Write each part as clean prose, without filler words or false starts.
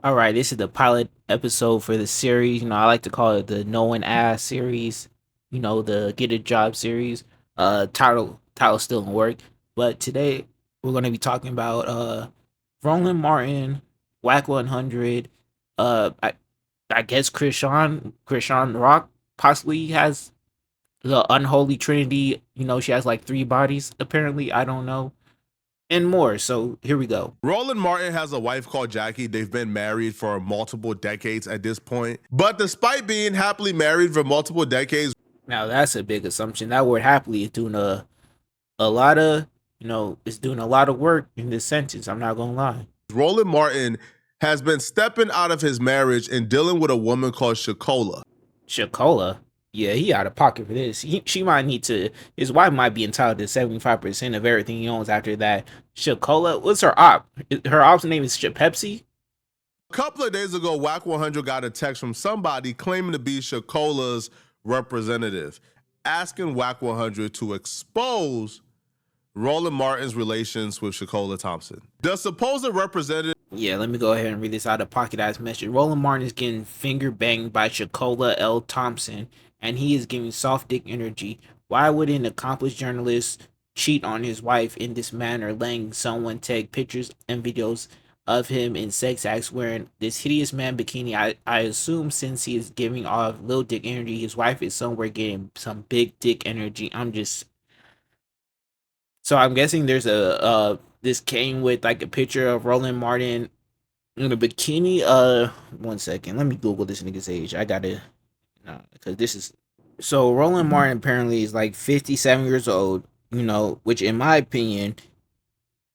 All right, this is the pilot episode for the series. I like to call it the No One Ass series. The Get a Job series. Title still in work, but today we're going to be talking about Roland Martin, Wack 100. I guess Chrisean Rock possibly has the unholy trinity. She has like three bodies apparently. I don't know, and more. So here we go. Roland Martin has a wife called Jackie. They've been married for multiple decades at this point. But despite being happily married for multiple decades, Now that's a big assumption. That word happily is doing a lot of it's doing a lot of work in this sentence. I'm not gonna lie. Roland Martin has been stepping out of his marriage and dealing with a woman called Shakola. Shakola, yeah, he out of pocket for this. She might need to. His wife might be entitled to 75% of everything he owns after that. Shakola, what's her op? Her op's name is Pepsi. A couple of days ago, Wack 100 got a text from somebody claiming to be Shakola's representative, asking Wack 100 to expose Roland Martin's relations with Shakola Thompson. The supposed representative. Yeah, let me go ahead and read this out of pocket ass message. Roland Martin is getting finger banged by Shakola L. Thompson, and he is giving soft dick energy. Why would an accomplished journalist cheat on his wife in this manner, letting someone take pictures and videos of him in sex acts wearing this hideous man bikini? I assume since he is giving off little dick energy, his wife is somewhere getting some big dick energy. So I'm guessing there's this came with like a picture of Roland Martin in a bikini. 1 second, let me Google this nigga's age. I gotta, because this is so Roland Martin apparently is like 57 years old. Which in my opinion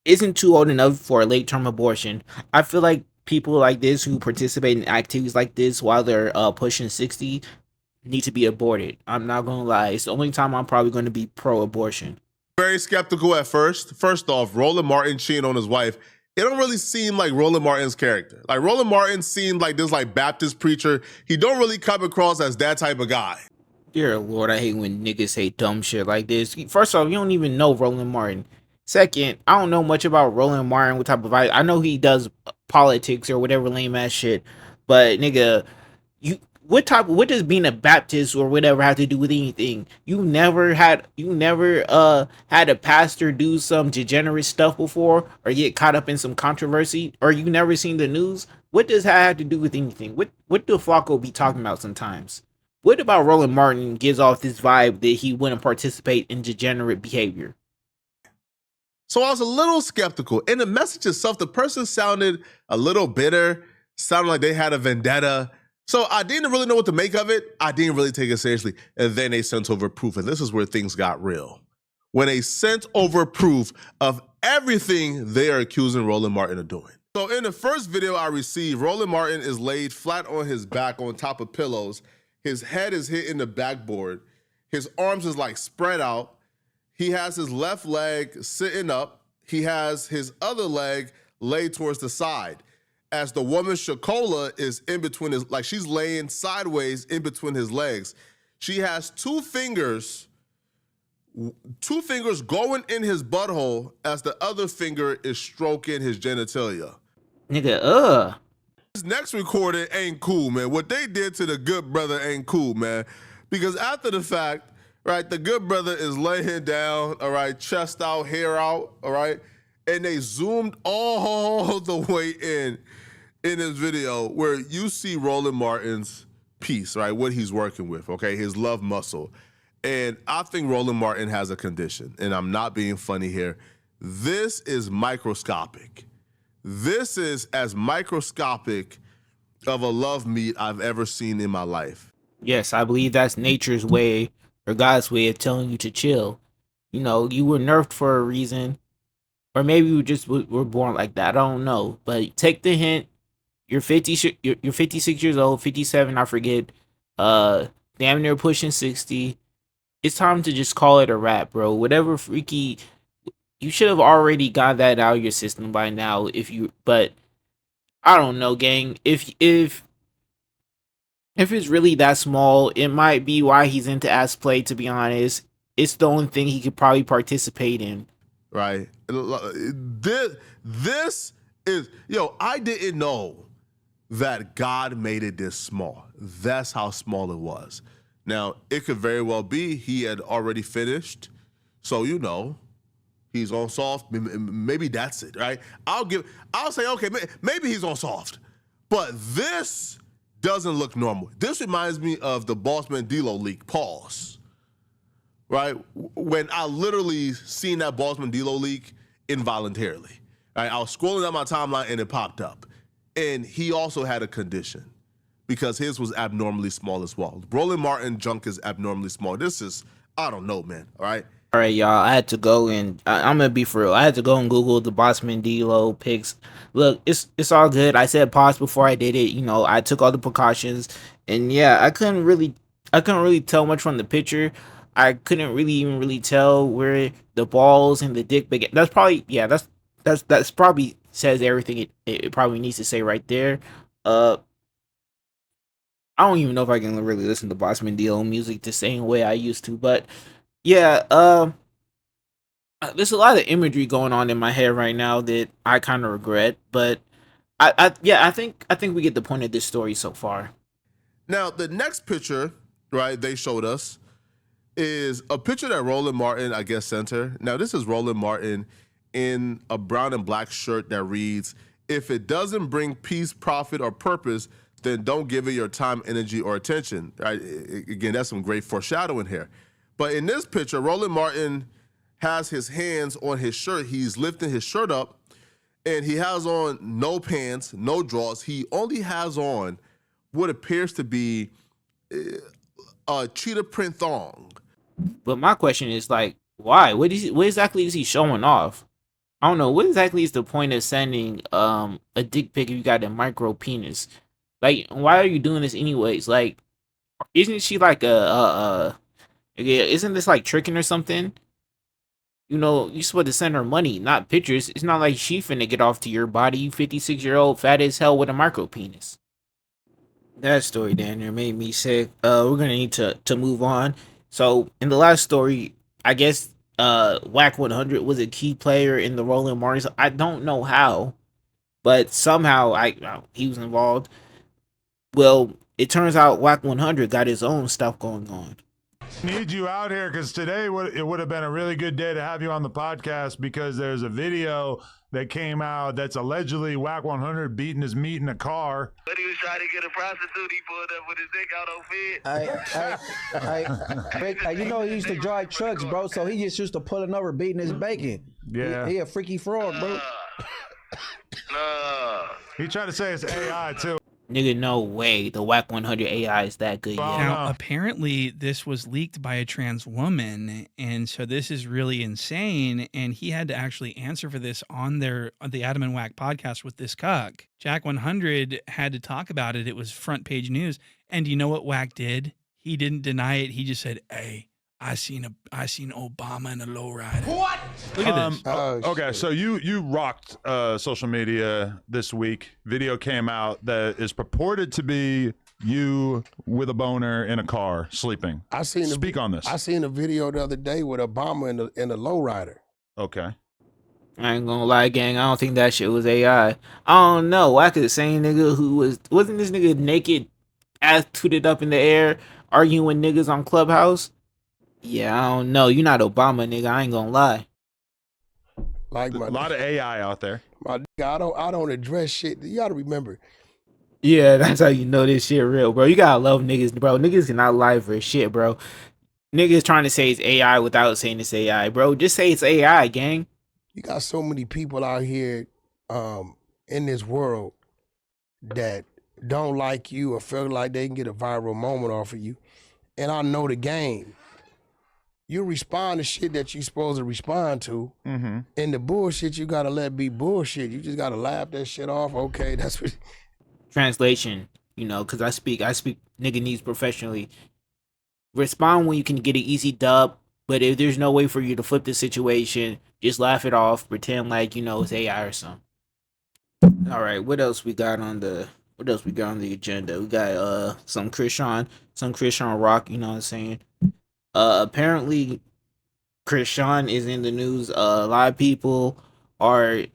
isn't too old enough for a late term abortion. I feel like people like this who participate in activities like this while they're pushing 60 need to be aborted. I'm not gonna lie. It's the only time I'm probably going to be pro abortion. Very skeptical at first. First off, Roland Martin cheating on his wife. It don't really seem like Roland Martin's character. Like Roland Martin seemed like this like Baptist preacher. He don't really come across as that type of guy. Dear Lord, I hate when niggas say dumb shit like this. First off, you don't even know Roland Martin. Second, I don't know much about Roland Martin, what type of vibe. I know he does politics or whatever lame ass shit, but nigga, what does being a Baptist or whatever have to do with anything? You never had a pastor do some degenerate stuff before or get caught up in some controversy, or you never seen the news? What does that have to do with anything? What do Flacco be talking about sometimes? What about Roland Martin gives off this vibe that he wouldn't participate in degenerate behavior? So I was a little skeptical. In the message itself, the person sounded a little bitter, sounded like they had a vendetta. So I didn't really know what to make of it. I didn't really take it seriously. And then they sent over proof. And this is where things got real. When they sent over proof of everything they are accusing Roland Martin of doing. So in the first video I received, Roland Martin is laid flat on his back on top of pillows. His head is hitting the backboard. His arms is like spread out. He has his left leg sitting up. He has his other leg laid towards the side. As the woman Shakola is in between his, like she's laying sideways in between his legs. She has two fingers going in his butthole as the other finger is stroking his genitalia. Nigga, This next recording ain't cool, man. What they did to the good brother ain't cool, man. Because after the fact, right, the good brother is laying down, all right, chest out, hair out, all right, and they zoomed all the way in this video where you see Roland Martin's piece, right, what he's working with, okay, his love muscle. And I think Roland Martin has a condition, and I'm not being funny here. This is microscopic. This is as microscopic of a love meat I've ever seen in my life. yes, I believe that's nature's way or God's way of telling you to chill. You were nerfed for a reason, or maybe you just were born like that. I don't know, but take the hint. You're 50. You're 56 years old, 57. I forget. Damn near pushing 60. It's time to just call it a wrap, bro. Whatever freaky. You should have already got that out of your system by now. But I don't know, gang. If it's really that small, it might be why he's into ass play. To be honest, it's the only thing he could probably participate in. Right. This is, I didn't know that God made it this small. That's how small it was. Now, it could very well be he had already finished. So, he's on soft. Maybe that's it, right? I'll say, okay, maybe he's on soft. But this doesn't look normal. This reminds me of the Bossman D'Lo leak. Pause. Right? When I literally seen that Bossman D'Lo leak involuntarily. Right? I was scrolling down my timeline and it popped up. And he also had a condition because his was abnormally small as well. Roland Martin junk is abnormally small. This is, I don't know, man. All right. All right, y'all. I had to go and I'm gonna be for real. I had to go and Google the Bossman D-Lo pics. Look, it's all good. I said pause before I did it. I took all the precautions, and yeah, I couldn't really tell much from the picture. I couldn't really even really tell where the balls and the dick began. That's probably that's probably says everything it probably needs to say right there. Uh, I don't even know if I can really listen to Bossman D-Lo music the same way I used to, but yeah, there's a lot of imagery going on in my head right now that I kind of regret, but yeah, I think we get the point of this story so far. Now, the next picture, right, they showed us is a picture that Roland Martin, I guess, sent her. Now, this is Roland Martin in a brown and black shirt that reads, "If it doesn't bring peace, profit, or purpose, then don't give it your time, energy, or attention." Right? Again, that's some great foreshadowing here. But in this picture, Roland Martin has his hands on his shirt. He's lifting his shirt up, and he has on no pants, no drawers. He only has on what appears to be a cheetah print thong. But my question is like, why? What exactly is he showing off? I don't know. What exactly is the point of sending a dick pic if you got a micro penis? Like, why are you doing this anyways? Like, isn't she like yeah, isn't this like tricking or something? You're supposed to send her money, not pictures. It's not like she finna get off to your body, you 56-year-old fat as hell with a micro penis. That story down there made me sick. We're gonna need to move on. So in the last story, I guess Wack100 was a key player in the Roland Martin. I don't know how, but somehow he was involved. Well, it turns out Wack100 got his own stuff going on. Need you out here because today it would have been a really good day to have you on the podcast because there's a video that came out that's allegedly Wack100 beating his meat in a car. But he was trying to get a prostitute. He pulled up with his dick out on fit. He used to drive trucks, bro. So he just used to pulling over, beating his bacon. Yeah, he a freaky frog, bro. He tried to say it's AI too. Nigga, no way. The Wack100 AI is that good yet. Now, apparently, this was leaked by a trans woman, and so this is really insane. And he had to actually answer for this on the Adam and Wack podcast with this cuck. Jack100 had to talk about it. It was front page news. And you know what Wack did? He didn't deny it. He just said, "Hey, I seen Obama in a lowrider." What? Look at this. Okay, so you rocked social media this week. Video came out that is purported to be you with a boner in a car sleeping. Speak on this. I seen a video the other day with Obama in a lowrider. Okay. I ain't gonna lie, gang. I don't think that shit was AI. I don't know. Wack is the same nigga who wasn't this nigga naked, ass tooted up in the air, arguing with niggas on Clubhouse? Yeah, I don't know. You're not Obama, nigga. I ain't gonna lie. Like a lot of AI out there. My I don't address shit. You gotta remember. Yeah, that's how you know this shit real, bro. You gotta love niggas, bro. Niggas cannot lie for shit, bro. Niggas trying to say it's AI without saying it's AI, bro. Just say it's AI, gang. You got so many people out here in this world that don't like you or feel like they can get a viral moment off of you. And I know the game. You respond to shit that you supposed to respond to. Mm-hmm. And the bullshit, you gotta let be bullshit. You just gotta laugh that shit off. Okay, that's what. Translation, because I speak nigga needs professionally. Respond when you can get an easy dub, but if there's no way for you to flip the situation, just laugh it off. Pretend like it's AI or something. All right, what else we got on the agenda? We got some Chrisean rock. You know what I'm saying? Apparently Chrisean is in the news. A lot of people are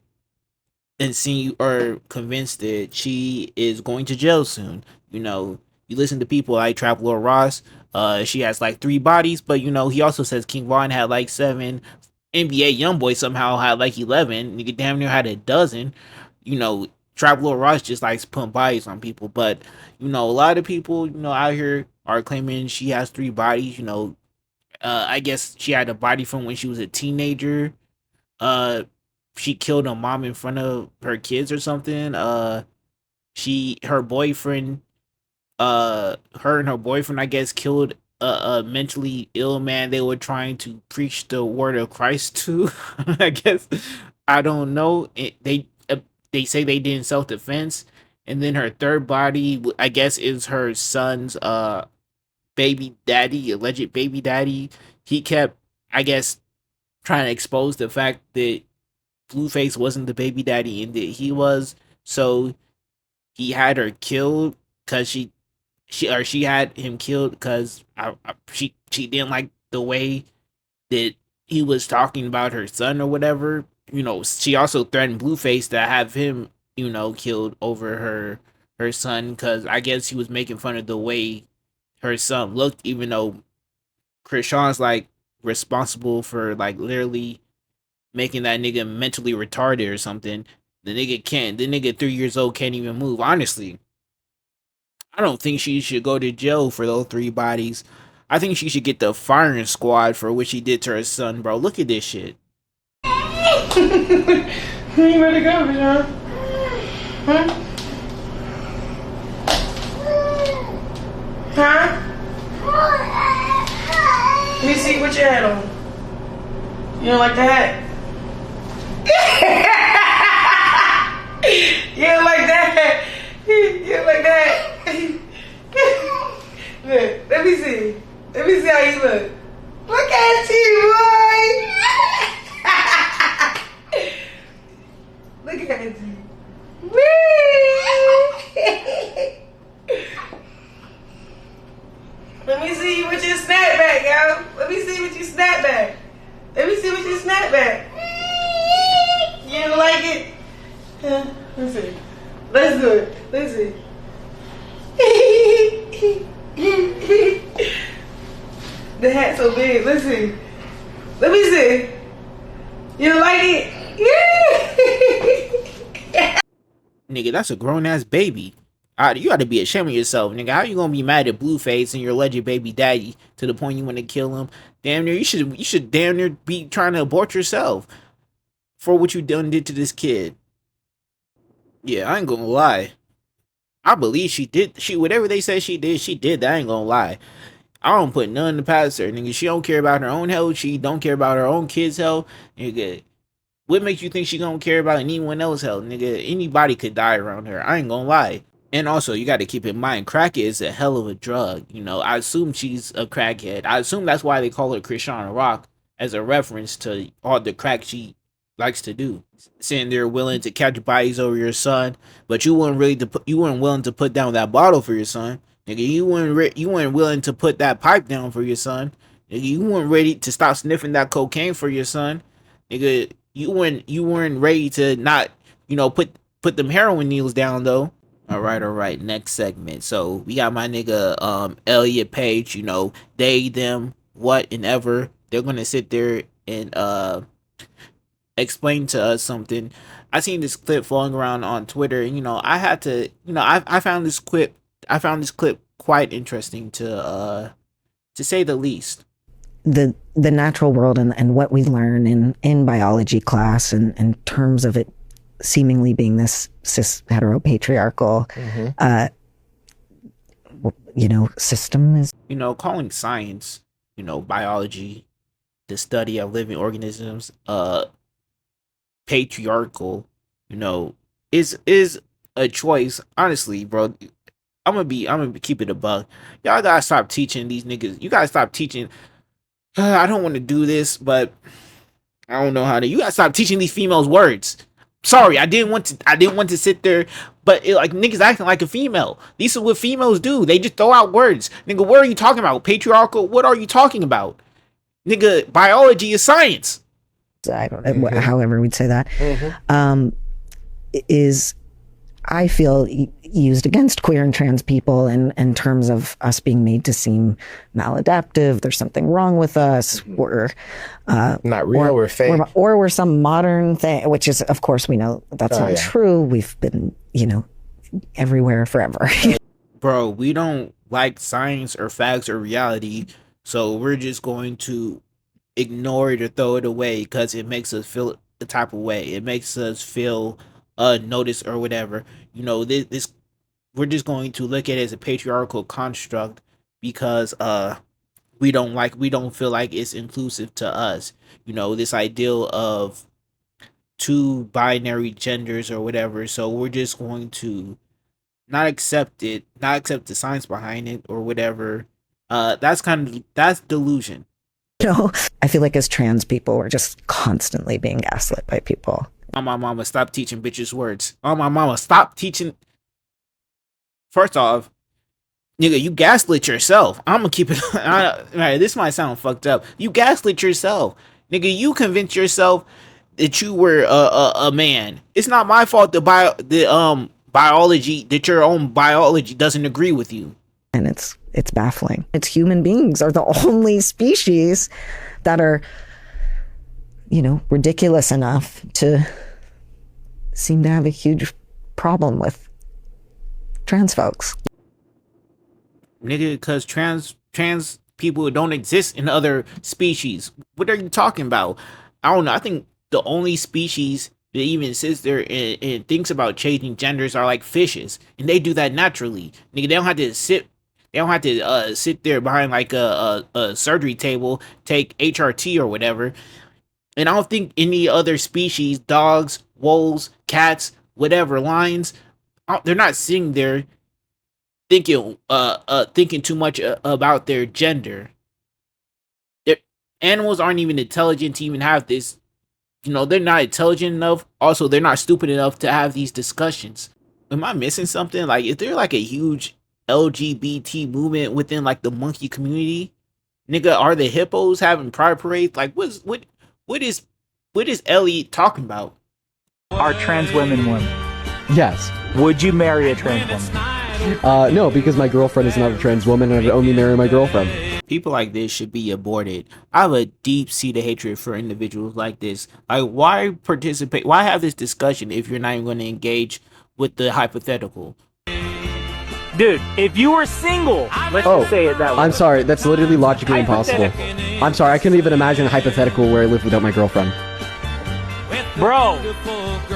insinu or convinced that she is going to jail soon. You know, you listen to people like Traveler Ross. She has like 3 bodies, but you know, he also says King Von had like 7. NBA YoungBoy somehow had like 11. Nigga damn near had a dozen. You know, Traveler Ross just likes putting bodies on people, but you know, a lot of people, you know, out here are claiming she has 3 bodies. You know, I guess she had a body from when she was a teenager. Uh, she killed her mom in front of her kids or something. Her boyfriend, her and her boyfriend, I guess, killed a mentally ill man they were trying to preach the word of Christ to. I guess, I don't know. They say they did in self defense, and then her third body, I guess, is her son's baby daddy, alleged baby daddy. He kept, I guess, trying to expose the fact that Blueface wasn't the baby daddy and that he was. So he had her killed because she had him killed because she didn't like the way that he was talking about her son or whatever. You know, she also threatened Blueface to have him, you know, killed over her son because I guess he was making fun of the way her son looked, even though Chrisean's like responsible for like literally making that nigga mentally retarded or something. The nigga 3 years old can't even move. Honestly, I don't think she should go to jail for those 3 bodies. I think she should get the firing squad for what she did to her son, bro. Look at this shit. You ready to go, Chrisean? Huh? Huh? Let me see what your hat on. You don't like the hat? You don't like that? You don't like that? Look, let me see. Let me see how you look. Look at you, boy. Look at you. Let me see what you snap back, yo. Let me see what you snap back. Let me see what you snap back. You don't like it? Let's see. Let's do it. Let's see. The hat's so big. Let's see. Let me see. You don't like it? Nigga, that's a grown ass baby. You gotta be ashamed of yourself, nigga. How you gonna be mad at Blueface and your alleged baby daddy to the point you want to kill him? Damn near, you should damn near be trying to abort yourself for what you done did to this kid. Yeah, I ain't gonna lie. I believe she did. Whatever they say she did that. I ain't gonna lie. I don't put none past her, nigga. She don't care about her own health. She don't care about her own kids' health, nigga. What makes you think she gonna care about anyone else's health, nigga? Anybody could die around her. I ain't gonna lie. And also, you got to keep in mind, crack is a hell of a drug. You know, I assume she's a crackhead. I assume that's why they call her Chrisean Rock, as a reference to all the crack she likes to do. Sitting there willing to catch bodies over your son, but you weren't willing to put down that bottle for your son, nigga. You weren't willing to put that pipe down for your son, nigga. You weren't ready to stop sniffing that cocaine for your son, nigga. You weren't ready to not, you know, put them heroin needles down though. All right. Next segment. So we got my nigga Elliot Page. You know, they, them, what, and ever. They're gonna sit there and explain to us something. I seen this clip flowing around on Twitter, and you know, I had to, you know, I found this clip quite interesting to say the least. The natural world and what we learn in biology class and in terms of it seemingly being this cis heteropatriarchal you know, system is, you know, calling science, you know, biology, the study of living organisms, patriarchal, you know, is a choice. Honestly, bro, I'm gonna keep it a buck. Y'all gotta stop teaching these niggas. You gotta stop teaching. I don't want to do this, but I don't know how to. You gotta stop teaching these females words. Sorry, I didn't want to sit there, but like niggas acting like a female. These are what females do. They just throw out words. Nigga, what are you talking about? Patriarchal? What are you talking about? Nigga, biology is science. I don't know, however we'd say that. is, I feel, used against queer and trans people in terms of us being made to seem maladaptive. There's something wrong with us. We're not real. We're fake. Or we're some modern thing, which is, of course, we know that's not true. We've been, everywhere forever. Bro, we don't like science or facts or reality, so we're just going to ignore it or throw it away because it makes us feel the type of way. It makes us feel noticed or whatever. This we're just going to look at it as a patriarchal construct because we don't feel like it's inclusive to us. This ideal of two binary genders or whatever. So we're just going to not accept it, not accept the science behind it or whatever. That's delusion. I feel like as trans people, we're just constantly being gaslit by people. Oh, my mama, stop teaching bitches words. Oh, my mama, stop teaching. First off, nigga, you gaslit yourself. I'm gonna keep it. This might sound fucked up. You gaslit yourself, nigga. You convinced yourself that you were a man. It's not my fault that biology, that your own biology doesn't agree with you. And it's baffling. It's human beings are the only species that are, ridiculous enough to seem to have a huge problem with trans folks. Nigga, because trans people don't exist in other species. What are you talking about? I don't know. I think the only species that even sits there and thinks about changing genders are like fishes, and they do that naturally. Nigga, they don't have to sit. They don't have to sit there behind like a surgery table, take HRT or whatever. And I don't think any other species, dogs, wolves, cats, whatever, lions, they're not sitting there thinking too much about their gender. Animals aren't even intelligent to even have this. They're not intelligent enough. Also, they're not stupid enough to have these discussions. Am I missing something? Like, is there like a huge LGBT movement within like the monkey community? Nigga, are the hippos having pride parades? Like, what is Ellie talking about? Are trans women women? Yes. Would you marry a trans woman? No, because my girlfriend is not a trans woman and I'd only marry my girlfriend. People like this should be aborted. I have a deep-seated hatred for individuals like this. Like, why participate? Why have this discussion if you're not even going to engage with the hypothetical? Dude, if you were single, let's just say it that way. I'm sorry, that's literally logically impossible. I'm sorry, I couldn't even imagine a hypothetical where I live without my girlfriend. Bro,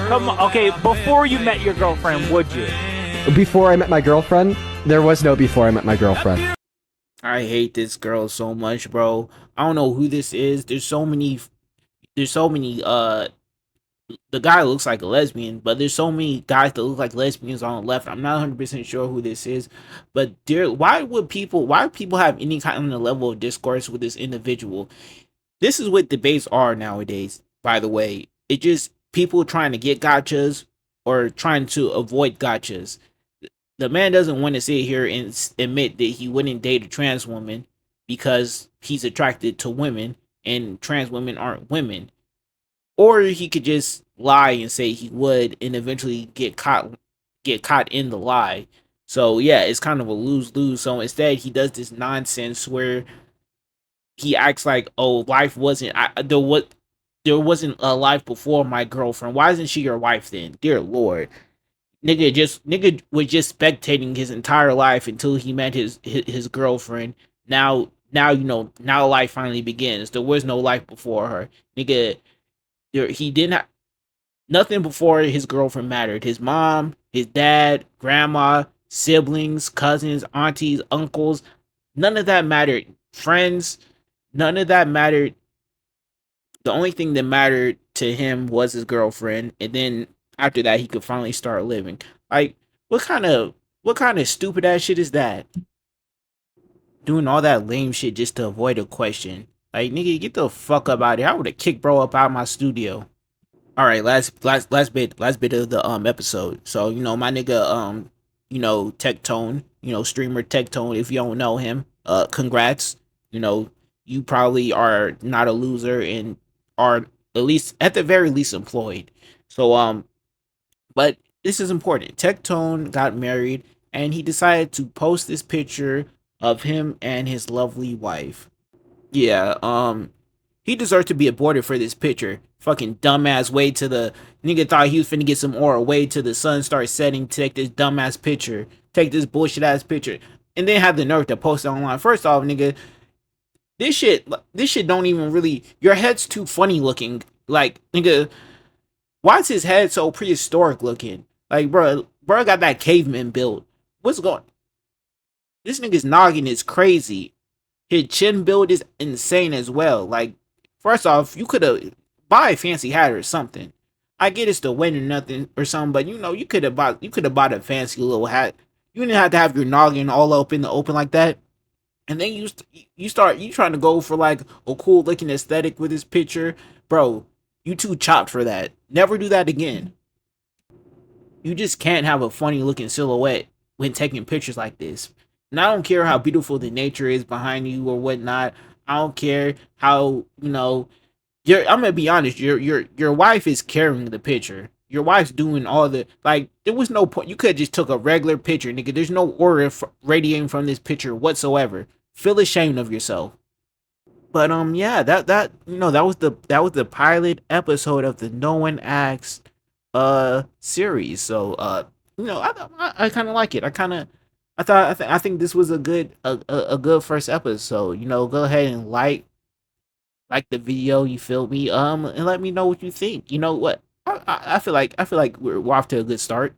come on. Okay, before you met your girlfriend, would you? Before I met my girlfriend? There was no before I met my girlfriend. I hate this girl so much, bro. I don't know who this is. There's so many, the guy looks like a lesbian, but there's so many guys that look like lesbians on the left. I'm not 100% sure who this is, but why people have any kind of level of discourse with this individual? This is what debates are nowadays, by the way. It just people trying to get gotchas or trying to avoid gotchas. The man doesn't want to sit here and admit that he wouldn't date a trans woman because he's attracted to women and trans women aren't women. Or he could just lie and say he would and eventually get caught in the lie. So yeah, it's kind of a lose-lose. So instead he does this nonsense where he acts like, oh, life wasn't there wasn't a life before my girlfriend. Why isn't she your wife then? Dear Lord. Nigga was just spectating his entire life until he met his girlfriend. Now life finally begins. There was no life before her. Nigga, he didn't have nothing before his girlfriend mattered. His mom, his dad, grandma, siblings, cousins, aunties, uncles, none of that mattered. Friends, none of that mattered. The only thing that mattered to him was his girlfriend, and then after that he could finally start living. Like, what kind of stupid ass shit is that? Doing all that lame shit just to avoid a question. Like, nigga, get the fuck up out of here. I would have kicked bro up out of my studio. All right, last bit of the episode. So, my nigga Tectone, streamer Tectone, if you don't know him, congrats. You probably are not a loser and are at the very least employed. So But this is important. Tectone got married, and he decided to post this picture of him and his lovely wife. Yeah, he deserved to be aborted for this picture. Fucking dumbass wait to the nigga thought he was finna get some aura. Wait till the sun starts setting to take this dumbass picture. Take this bullshit ass picture. And then have the nerve to post it online. First off, nigga, this shit don't even really, your head's too funny looking. Like, nigga, why is his head so prehistoric looking? Like, bro got that caveman build. What's going? This nigga's noggin is crazy. His chin build is insane as well. Like, first off, you could have buy a fancy hat or something. I get it's the win or nothing or something, but you could have bought a fancy little hat. You didn't have to have your noggin all up in the open like that. And then you trying to go for like a cool looking aesthetic with this picture, bro. You too chopped for that. Never do that again. You just can't have a funny looking silhouette when taking pictures like this. And I don't care how beautiful the nature is behind you or whatnot. I don't care how, I'm gonna be honest, your wife is carrying the picture. Your wife's doing all the, like, there was no point. You could have just took a regular picture, nigga. There's no aura radiating from this picture whatsoever. Feel ashamed of yourself. But yeah, that was the pilot episode of the No One Asks series. So I kind of like it. I think this was a good first episode. Go ahead and like the video. You feel me? And let me know what you think. You know what? I feel like we're off to a good start.